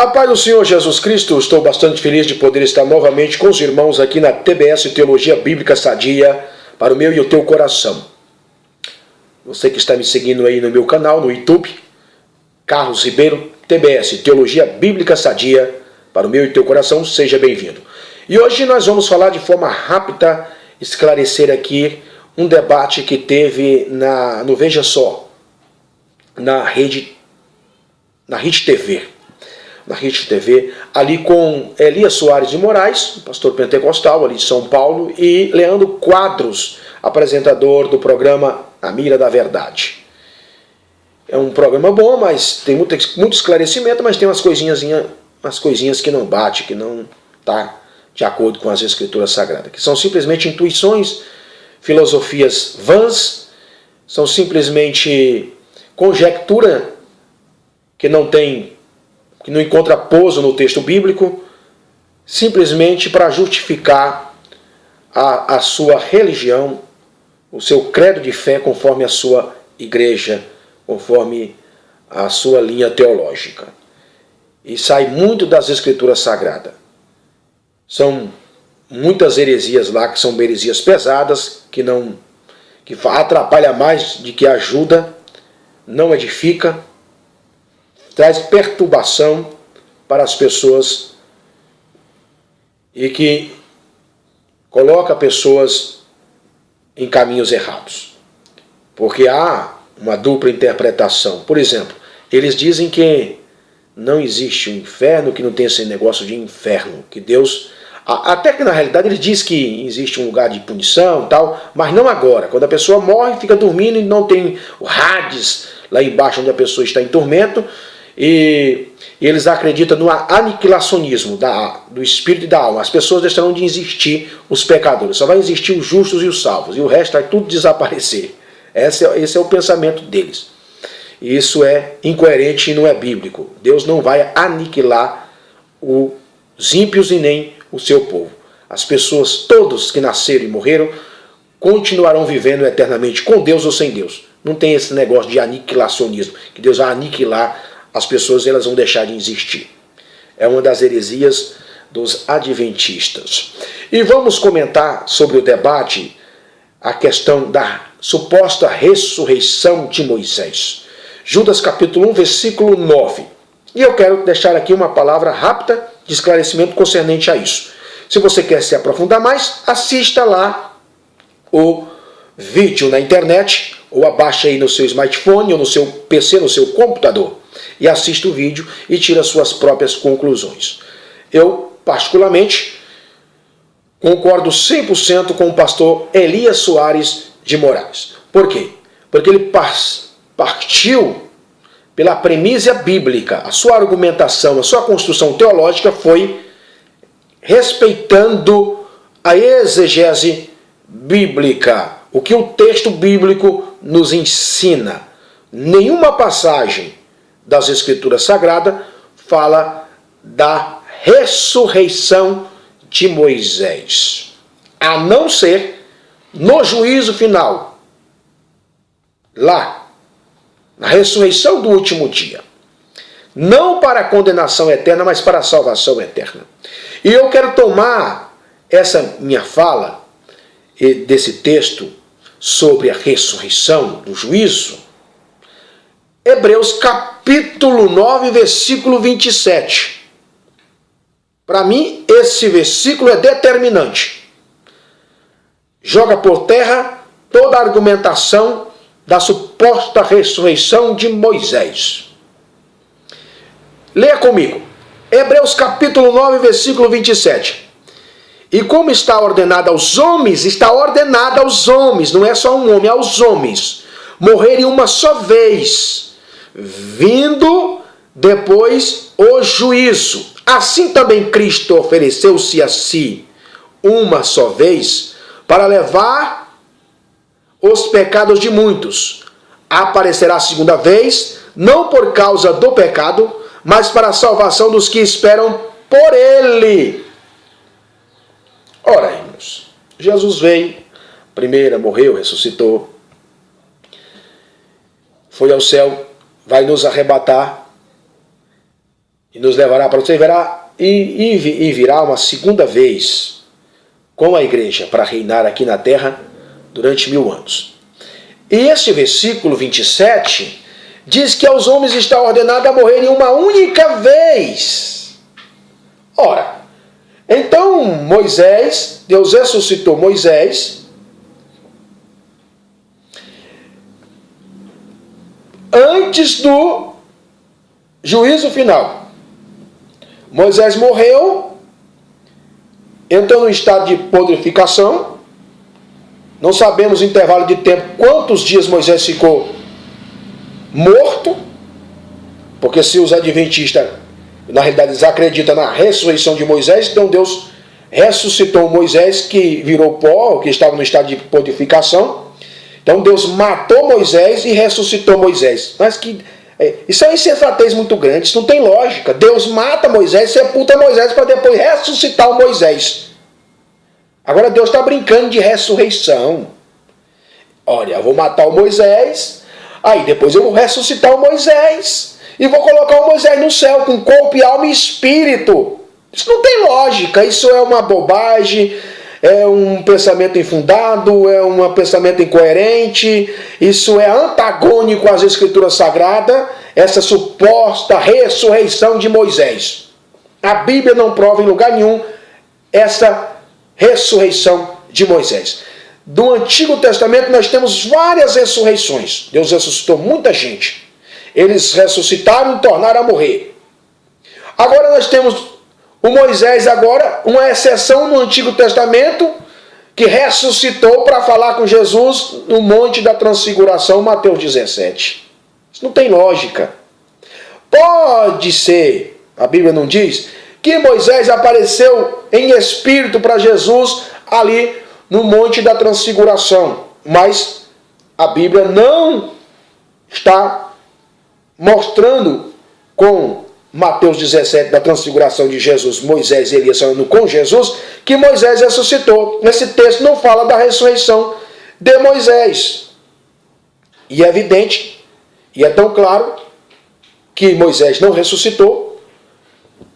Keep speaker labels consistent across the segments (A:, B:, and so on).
A: A paz do Senhor Jesus Cristo, estou bastante feliz de poder estar novamente com os irmãos aqui na TBS Teologia Bíblica Sadia, para o meu e o teu coração. Você que está me seguindo aí no meu canal, no YouTube, Carlos Ribeiro, TBS Teologia Bíblica Sadia, para o meu e teu coração, seja bem-vindo. E hoje nós vamos falar de forma rápida, esclarecer aqui um debate que teve no Veja Só, na Rede TV. Na Rede TV, ali com Elias Soares de Moraes, pastor pentecostal ali de São Paulo, e Leandro Quadros, apresentador do programa A Mira da Verdade. É um programa bom, mas tem muito esclarecimento, mas tem umas coisinhas que não bate, que não está de acordo com as Escrituras Sagradas, que são simplesmente intuições, filosofias vãs, são simplesmente conjectura que não encontra pouso no texto bíblico, simplesmente para justificar a sua religião, o seu credo de fé conforme a sua igreja, conforme a sua linha teológica. E sai muito das Escrituras Sagradas. São muitas heresias lá, que são heresias pesadas, que atrapalha mais de que ajuda, não edifica, traz perturbação para as pessoas e que coloca pessoas em caminhos errados. Porque há uma dupla interpretação. Por exemplo, eles dizem que não existe um inferno, que não tem esse negócio de inferno, que Deus... Até que na realidade ele diz que existe um lugar de punição e tal, mas não agora. Quando a pessoa morre, fica dormindo e não tem o Hades lá embaixo onde a pessoa está em tormento, e eles acreditam no aniquilacionismo do espírito e da alma. As pessoas deixarão de existir, os pecadores. Só vai existir os justos e os salvos. E o resto vai tudo desaparecer. Esse é o pensamento deles. E isso é incoerente e não é bíblico. Deus não vai aniquilar os ímpios e nem o seu povo. As pessoas, todos que nasceram e morreram, continuarão vivendo eternamente com Deus ou sem Deus. Não tem esse negócio de aniquilacionismo, que Deus vai aniquilar as pessoas e elas vão deixar de existir. É uma das heresias dos adventistas. E vamos comentar sobre o debate, a questão da suposta ressurreição de Moisés. Judas capítulo 1, versículo 9. E eu quero deixar aqui uma palavra rápida de esclarecimento concernente a isso. Se você quer se aprofundar mais, assista lá o vídeo na internet, ou abaixa aí no seu smartphone, ou no seu PC, no seu computador, e assista o vídeo e tira suas próprias conclusões. Eu, particularmente, concordo 100% com o pastor Elias Soares de Moraes. Por quê? Porque ele partiu pela premissa bíblica. A sua argumentação, a sua construção teológica foi respeitando a exegese bíblica, o que o texto bíblico nos ensina. Nenhuma passagem das Escrituras Sagradas fala da ressurreição de Moisés, a não ser no juízo final, lá, na ressurreição do último dia. Não para a condenação eterna, mas para a salvação eterna. E eu quero tomar essa minha fala, desse texto, sobre a ressurreição do juízo, Hebreus capítulo 9, versículo 27. Para mim, esse versículo é determinante. Joga por terra toda a argumentação da suposta ressurreição de Moisés. Leia comigo. Hebreus capítulo 9, versículo 27. E como está ordenado aos homens, não é só um homem, aos homens, morrerem uma só vez, vindo depois o juízo. Assim também Cristo ofereceu-se a si uma só vez para levar os pecados de muitos. Aparecerá a segunda vez, não por causa do pecado, mas para a salvação dos que esperam por ele. Ora, irmãos, Jesus veio, primeiro morreu, ressuscitou, foi ao céu, vai nos arrebatar, e nos levará para você, e virá uma segunda vez com a igreja para reinar aqui na terra durante 1000 anos. E este versículo 27 diz que aos homens está ordenado a morrerem uma única vez. Ora, então Moisés, Deus ressuscitou Moisés antes do juízo final. Moisés morreu, entrou no estado de putrefação. Não sabemos o intervalo de tempo, quantos dias Moisés ficou morto, porque se os adventistas, na realidade, eles acreditam na ressurreição de Moisés, então Deus ressuscitou Moisés, que virou pó, que estava no estado de putrefação. Então Deus matou Moisés e ressuscitou Moisés. Mas isso é uma insensatez muito grande, isso não tem lógica. Deus mata Moisés, sepulta Moisés para depois ressuscitar o Moisés. Agora Deus está brincando de ressurreição. Olha, eu vou matar o Moisés, aí depois eu vou ressuscitar o Moisés e vou colocar o Moisés no céu com corpo e alma e espírito. Isso não tem lógica, isso é uma bobagem, é um pensamento infundado, é um pensamento incoerente, isso é antagônico às Escrituras Sagradas, essa suposta ressurreição de Moisés. A Bíblia não prova em lugar nenhum essa ressurreição de Moisés. Do Antigo Testamento nós temos várias ressurreições. Deus ressuscitou muita gente. Eles ressuscitaram e tornaram a morrer. Agora nós temos o Moisés, agora, uma exceção no Antigo Testamento, que ressuscitou para falar com Jesus no Monte da Transfiguração, Mateus 17. Isso não tem lógica. Pode ser, a Bíblia não diz, que Moisés apareceu em espírito para Jesus ali no Monte da Transfiguração. Mas a Bíblia não está mostrando com Mateus 17, da transfiguração de Jesus, Moisés e Elias falando com Jesus, que Moisés ressuscitou. Esse texto não fala da ressurreição de Moisés. E é evidente, e é tão claro, que Moisés não ressuscitou,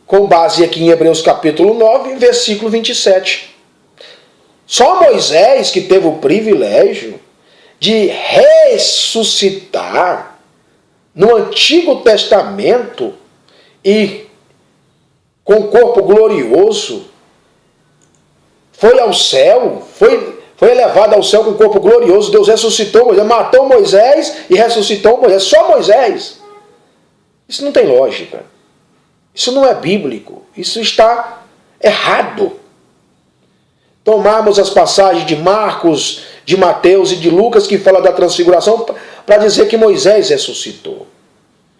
A: com base aqui em Hebreus capítulo 9, versículo 27. Só Moisés que teve o privilégio de ressuscitar no Antigo Testamento e com corpo glorioso, foi ao céu, foi elevado ao céu com corpo glorioso. Deus ressuscitou Moisés, matou Moisés e ressuscitou Moisés, só Moisés. Isso não tem lógica. Isso não é bíblico. Isso está errado. Tomarmos as passagens de Marcos, de Mateus e de Lucas que falam da transfiguração para dizer que Moisés ressuscitou.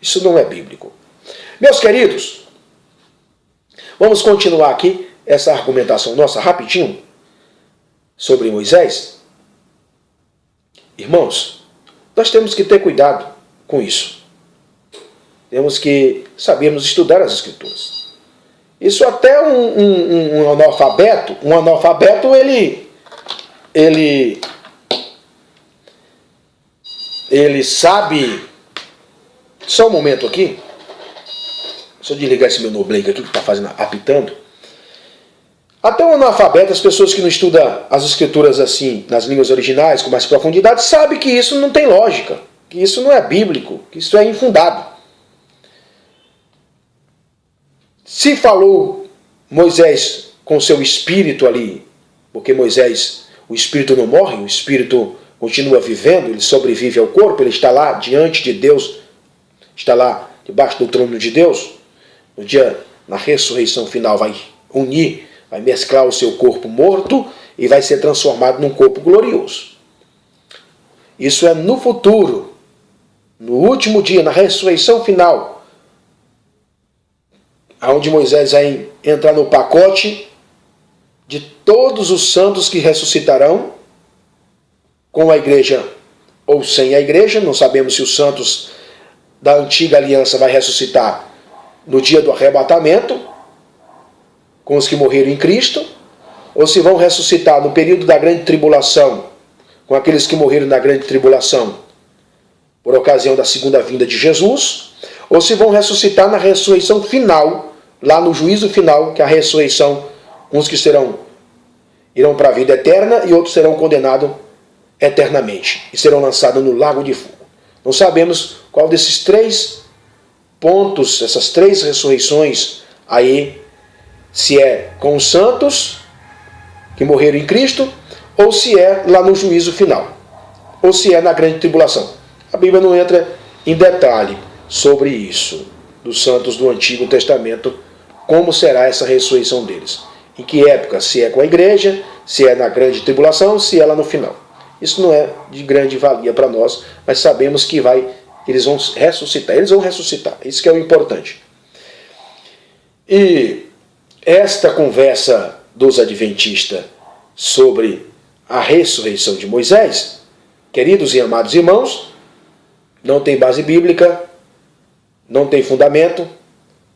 A: Isso não é bíblico. Meus queridos, vamos continuar aqui essa argumentação nossa rapidinho sobre Moisés. Irmãos, nós temos que ter cuidado com isso. Temos que sabermos estudar as Escrituras. Isso até um analfabeto, ele sabe. Só um momento aqui. Deixa eu desligar esse meu noblegue aqui que está apitando. Até um analfabeto, as pessoas que não estudam as Escrituras assim, nas línguas originais, com mais profundidade, sabem que isso não tem lógica, que isso não é bíblico, que isso é infundado. Se falou Moisés com seu espírito ali, porque Moisés, o espírito não morre, o espírito continua vivendo, ele sobrevive ao corpo, ele está lá diante de Deus, está lá debaixo do trono de Deus. No dia, na ressurreição final, vai unir, vai mesclar o seu corpo morto e vai ser transformado num corpo glorioso. Isso é no futuro, no último dia, na ressurreição final, onde Moisés vai entrar no pacote de todos os santos que ressuscitarão, com a igreja ou sem a igreja. Não sabemos se os santos da antiga aliança vai ressuscitar no dia do arrebatamento, com os que morreram em Cristo, ou se vão ressuscitar no período da grande tribulação, com aqueles que morreram na grande tribulação, por ocasião da segunda vinda de Jesus, ou se vão ressuscitar na ressurreição final, lá no juízo final, que é a ressurreição, uns que irão para a vida eterna e outros serão condenados eternamente e serão lançados no lago de fogo. Não sabemos qual desses 3 pontos, essas 3 ressurreições aí, se é com os santos que morreram em Cristo, ou se é lá no juízo final, ou se é na grande tribulação. A Bíblia não entra em detalhe sobre isso, dos santos do Antigo Testamento, como será essa ressurreição deles. Em que época? Se é com a igreja, se é na grande tribulação, se é lá no final. Isso não é de grande valia para nós, mas sabemos que eles vão ressuscitar. Eles vão ressuscitar, isso que é o importante. E esta conversa dos adventistas sobre a ressurreição de Moisés, queridos e amados irmãos, não tem base bíblica, não tem fundamento,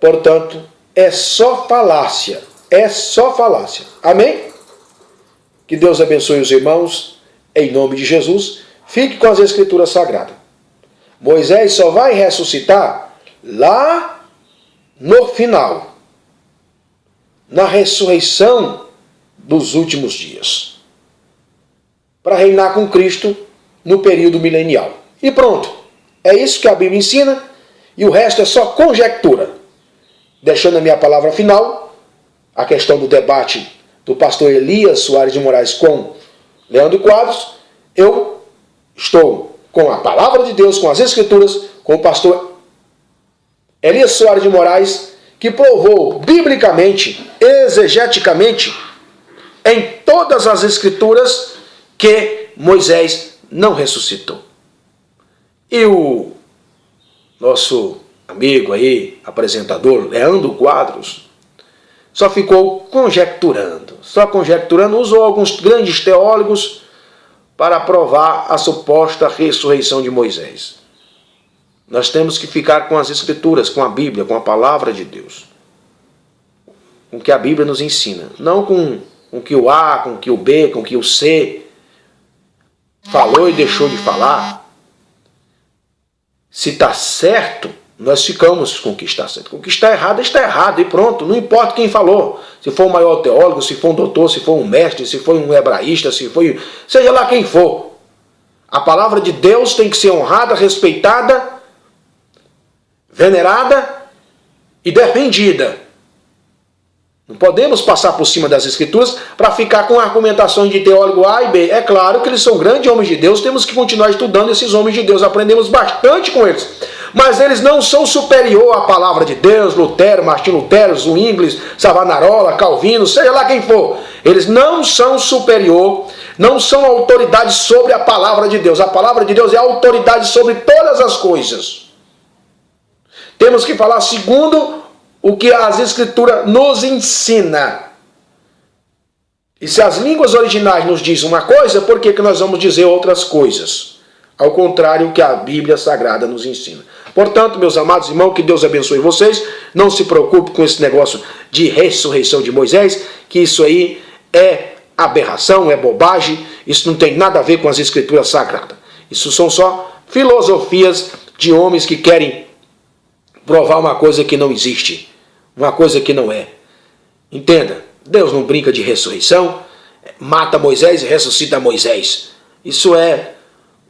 A: portanto, é só falácia. É só falácia. Amém? Que Deus abençoe os irmãos, em nome de Jesus. Fique com as Escrituras Sagradas. Moisés só vai ressuscitar lá no final, na ressurreição dos últimos dias, para reinar com Cristo no período milenial. E pronto. É isso que a Bíblia ensina, e o resto é só conjectura. Deixando a minha palavra final, a questão do debate do pastor Elias Soares de Moraes com Leandro Quadros, eu estou com a palavra de Deus, com as Escrituras, com o pastor Elias Soares de Moraes, que provou biblicamente, exegeticamente, em todas as Escrituras, que Moisés não ressuscitou. E o nosso amigo aí, apresentador, Leandro Quadros, só ficou conjecturando, usou alguns grandes teólogos para provar a suposta ressurreição de Moisés. Nós temos que ficar com as Escrituras, com a Bíblia, com a palavra de Deus, com o que a Bíblia nos ensina, não com o que o A, com o que o B, com o que o C falou e deixou de falar. Se está certo, nós ficamos com o que está certo. Com o que está errado e pronto. Não importa quem falou. Se for um maior teólogo, se for um doutor, se for um mestre, se for um hebraísta, seja lá quem for. A palavra de Deus tem que ser honrada, respeitada, venerada e defendida. Não podemos passar por cima das Escrituras para ficar com argumentações de teólogo A e B. É claro que eles são grandes homens de Deus, temos que continuar estudando esses homens de Deus, aprendemos bastante com eles. Mas eles não são superior à palavra de Deus, Lutero, Martim Lutero, Zwingli, Savonarola, Calvino, seja lá quem for. Eles não são superior, não são autoridade sobre a palavra de Deus. A palavra de Deus é autoridade sobre todas as coisas. Temos que falar segundo o que as Escrituras nos ensina. E se as línguas originais nos dizem uma coisa, por que nós vamos dizer outras coisas? Ao contrário do que a Bíblia Sagrada nos ensina. Portanto, meus amados irmãos, que Deus abençoe vocês. Não se preocupe com esse negócio de ressurreição de Moisés, que isso aí é aberração, é bobagem. Isso não tem nada a ver com as Escrituras Sagradas. Isso são só filosofias de homens que querem provar uma coisa que não existe, uma coisa que não é. Entenda, Deus não brinca de ressurreição, mata Moisés e ressuscita Moisés. Isso é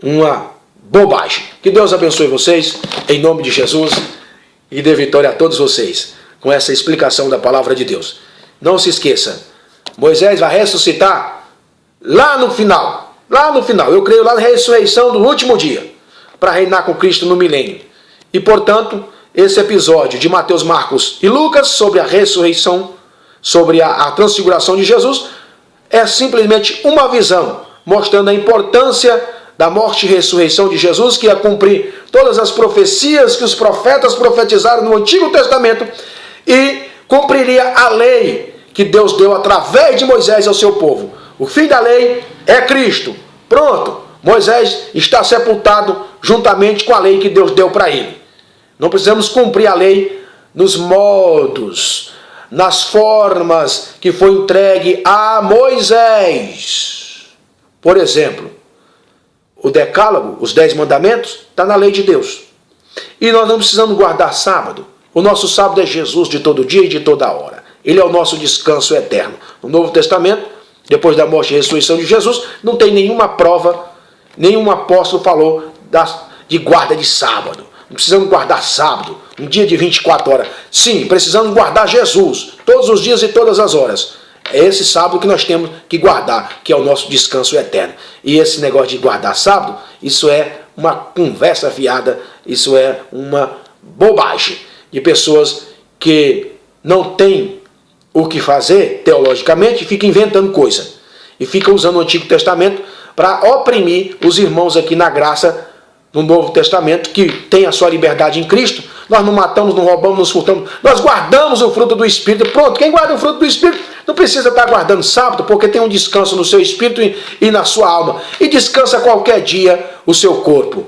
A: uma bobagem. Que Deus abençoe vocês, em nome de Jesus, e dê vitória a todos vocês, com essa explicação da palavra de Deus. Não se esqueça, Moisés vai ressuscitar lá no final, eu creio lá na ressurreição do último dia, para reinar com Cristo no milênio. E portanto, esse episódio de Mateus, Marcos e Lucas sobre a ressurreição, sobre a transfiguração de Jesus, é simplesmente uma visão, mostrando a importância da morte e ressurreição de Jesus, que ia cumprir todas as profecias que os profetas profetizaram no Antigo Testamento e cumpriria a lei que Deus deu através de Moisés ao seu povo. O fim da lei é Cristo. Pronto, Moisés está sepultado juntamente com a lei que Deus deu para ele. Não precisamos cumprir a lei nos modos, nas formas que foi entregue a Moisés. Por exemplo, o decálogo, os 10 mandamentos, está na lei de Deus. E nós não precisamos guardar sábado. O nosso sábado é Jesus de todo dia e de toda hora. Ele é o nosso descanso eterno. No Novo Testamento, depois da morte e ressurreição de Jesus, não tem nenhuma prova, nenhum apóstolo falou de guarda de sábado. Não precisamos guardar sábado, um dia de 24 horas. Sim, precisamos guardar Jesus, todos os dias e todas as horas. É esse sábado que nós temos que guardar, que é o nosso descanso eterno. E esse negócio de guardar sábado, isso é uma conversa fiada, isso é uma bobagem de pessoas que não têm o que fazer teologicamente e ficam inventando coisa. E ficam usando o Antigo Testamento para oprimir os irmãos aqui na graça no Novo Testamento, que tem a sua liberdade em Cristo. Nós não matamos, não roubamos, não furtamos. Nós guardamos o fruto do Espírito. Pronto, quem guarda o fruto do Espírito não precisa estar guardando sábado, porque tem um descanso no seu espírito e na sua alma. E descansa qualquer dia o seu corpo.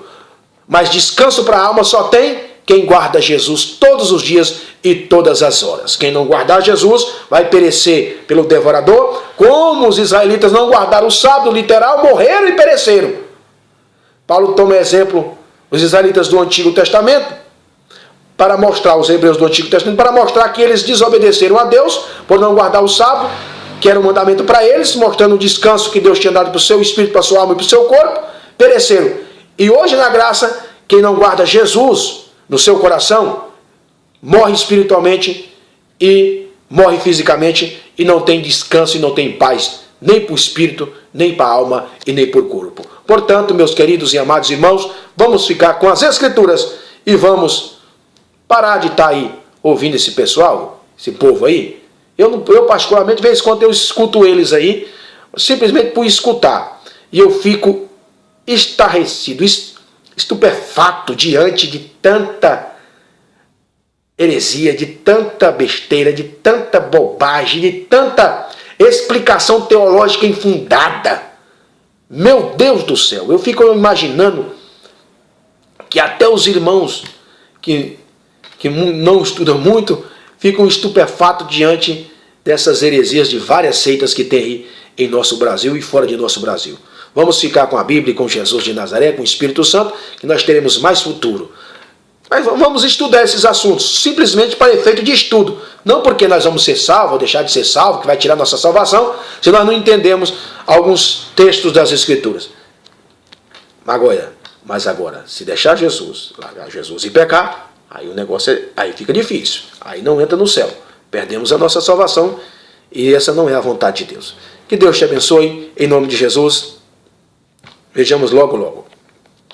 A: Mas descanso para a alma só tem quem guarda Jesus todos os dias e todas as horas. Quem não guardar Jesus vai perecer pelo devorador, como os israelitas não guardaram o sábado literal, morreram e pereceram. Paulo toma exemplo os israelitas do Antigo Testamento, para mostrar, os hebreus do Antigo Testamento, para mostrar que eles desobedeceram a Deus por não guardar o sábado, que era um mandamento para eles, mostrando o descanso que Deus tinha dado para o seu espírito, para a sua alma e para o seu corpo, pereceram. E hoje na graça, quem não guarda Jesus no seu coração, morre espiritualmente e morre fisicamente e não tem descanso e não tem paz, nem para o espírito, nem para a alma e nem para o corpo. Portanto, meus queridos e amados irmãos, vamos ficar com as Escrituras e vamos parar de estar aí ouvindo esse pessoal, esse povo aí. Eu particularmente, de vez em quando eu escuto eles aí, simplesmente por escutar. E eu fico estarrecido, estupefato diante de tanta heresia, de tanta besteira, de tanta bobagem, de tanta explicação teológica infundada. Meu Deus do céu, eu fico imaginando que até os irmãos que não estudam muito ficam estupefatos diante dessas heresias de várias seitas que tem aí em nosso Brasil e fora de nosso Brasil. Vamos ficar com a Bíblia e com Jesus de Nazaré, com o Espírito Santo, que nós teremos mais futuro. Mas vamos estudar esses assuntos, simplesmente para efeito de estudo. Não porque nós vamos ser salvos ou deixar de ser salvos, que vai tirar nossa salvação, se nós não entendemos alguns textos das Escrituras. Mas agora, se deixar Jesus, largar Jesus e pecar, aí o negócio aí fica difícil. Aí não entra no céu. Perdemos a nossa salvação e essa não é a vontade de Deus. Que Deus te abençoe, em nome de Jesus. Vejamos logo, logo.